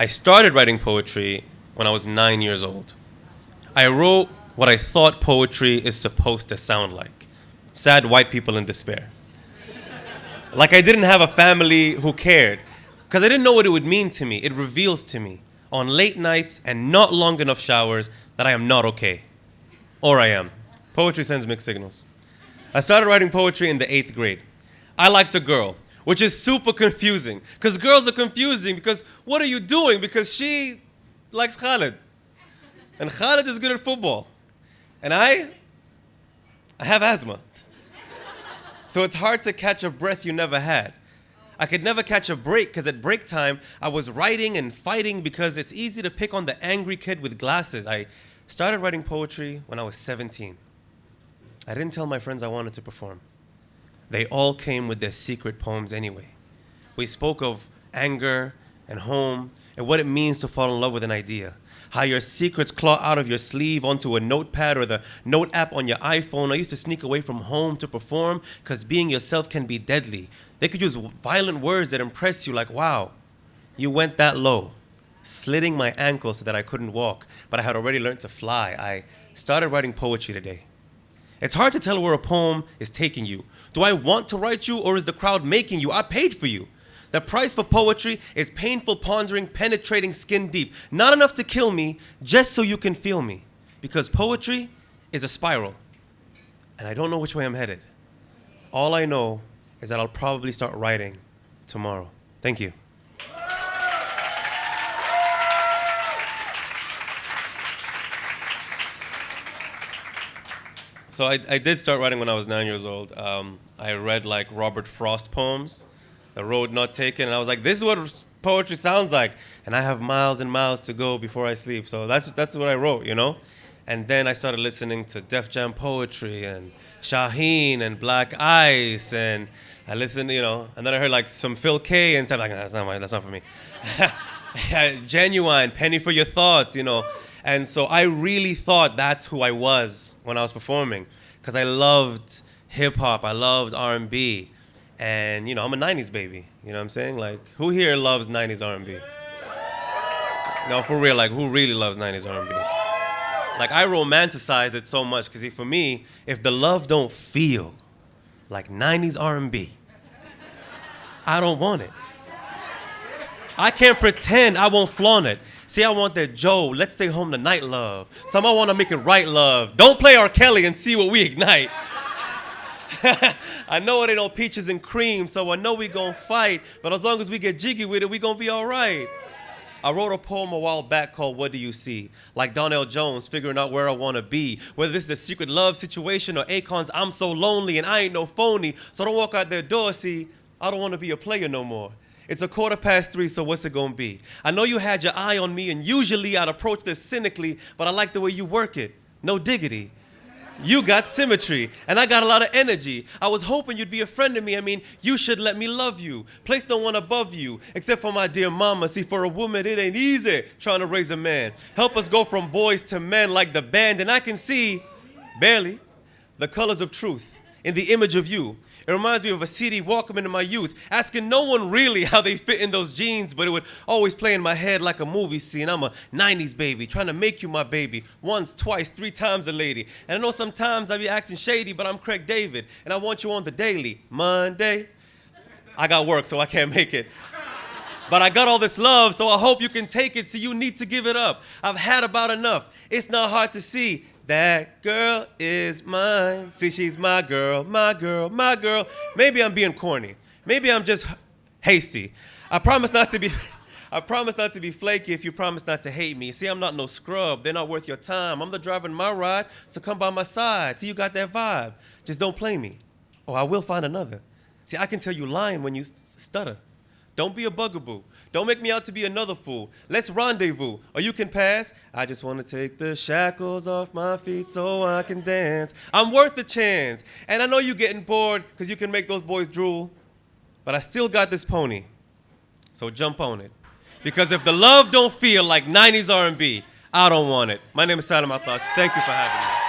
I started writing poetry when I was 9 years old. I wrote what I thought poetry is supposed to sound like. Sad white people in despair. Like I didn't have a family who cared, because I didn't know what it would mean to me. It reveals to me on late nights and not long enough showers that I am not okay. Or I am. Poetry sends mixed signals. I started writing poetry in the 8th grade. I liked a girl, which is super confusing, because girls are confusing because what are you doing? Because she likes Khalid. And Khalid is good at football. And I have asthma. So it's hard to catch a breath you never had. I could never catch a break because at break time, I was writing and fighting because it's easy to pick on the angry kid with glasses. I started writing poetry when I was 17. I didn't tell my friends I wanted to perform. They all came with their secret poems anyway. We spoke of anger and home and what it means to fall in love with an idea. How your secrets claw out of your sleeve onto a notepad or the note app on your iPhone. I used to sneak away from home to perform because being yourself can be deadly. They could use violent words that impress you like, wow, you went that low. Slitting my ankle so that I couldn't walk, but I had already learned to fly. I started writing poetry today. It's hard to tell where a poem is taking you. Do I want to write you or is the crowd making you? I paid for you. The price for poetry is painful pondering, penetrating skin deep. Not enough to kill me, just so you can feel me. Because poetry is a spiral. And I don't know which way I'm headed. All I know is that I'll probably start writing tomorrow. Thank you. So I did start writing when I was 9 years old. I read like Robert Frost poems, The Road Not Taken, and I was like, this is what poetry sounds like. And I have miles and miles to go before I sleep. So that's what I wrote, you know? And then I started listening to Def Jam poetry and Shaheen and Black Ice, and I listened, you know, and then I heard like some Phil K and stuff like, that's not for me. Genuine, Penny for Your Thoughts, you know. And so I really thought that's who I was when I was performing, because I loved hip hop, I loved R&B, and you know, I'm a 90's baby, you know what I'm saying? Like, who here loves 90's R&B? No, for real, like, who really loves 90's R&B? Like, I romanticize it so much, because for me, if the love don't feel like 90's R&B, I don't want it. I can't pretend I won't flaunt it. See, I want that Joe, let's stay home tonight love. Some I want to make it right love. Don't play R. Kelly and see what we ignite. I know it ain't no peaches and cream, so I know we gon' fight. But as long as we get jiggy with it, we gon' be all right. I wrote a poem a while back called What Do You See? Like Donnell Jones, figuring out where I want to be. Whether this is a secret love situation or Akon's I'm so lonely and I ain't no phony. So don't walk out their door, see, I don't want to be a player no more. It's 3:15, so what's it gonna be? I know you had your eye on me, and usually I'd approach this cynically, but I like the way you work it. No diggity. You got symmetry, and I got a lot of energy. I was hoping you'd be a friend to me. I mean, you should let me love you. Place no one above you, except for my dear mama. See, for a woman, it ain't easy trying to raise a man. Help us go from boys to men like the band, and I can see, barely, the colors of truth in the image of you. It reminds me of a CD Walkman in my youth, asking no one really how they fit in those jeans, but it would always play in my head like a movie scene. I'm a 90's baby, trying to make you my baby. Once, twice, 3 times a lady. And I know sometimes I be acting shady, but I'm Craig David, and I want you on the daily. Monday, I got work, so I can't make it. But I got all this love, so I hope you can take it, so you need to give it up. I've had about enough. It's not hard to see. That girl is mine. See, she's my girl, my girl, my girl. Maybe I'm being corny. Maybe I'm just hasty. I promise not to be flaky if you promise not to hate me. See, I'm not no scrub. They're not worth your time. I'm the driver in my ride, so come by my side. See, you got that vibe. Just don't play me. Or I will find another. See, I can tell you lying when you stutter. Don't be a bugaboo. Don't make me out to be another fool. Let's rendezvous, or you can pass. I just want to take the shackles off my feet so I can dance. I'm worth a chance. And I know you're getting bored because you can make those boys drool. But I still got this pony. So jump on it. Because if the love don't feel like 90's R&B, I don't want it. My name is Salem Al Attas. Thank you for having me.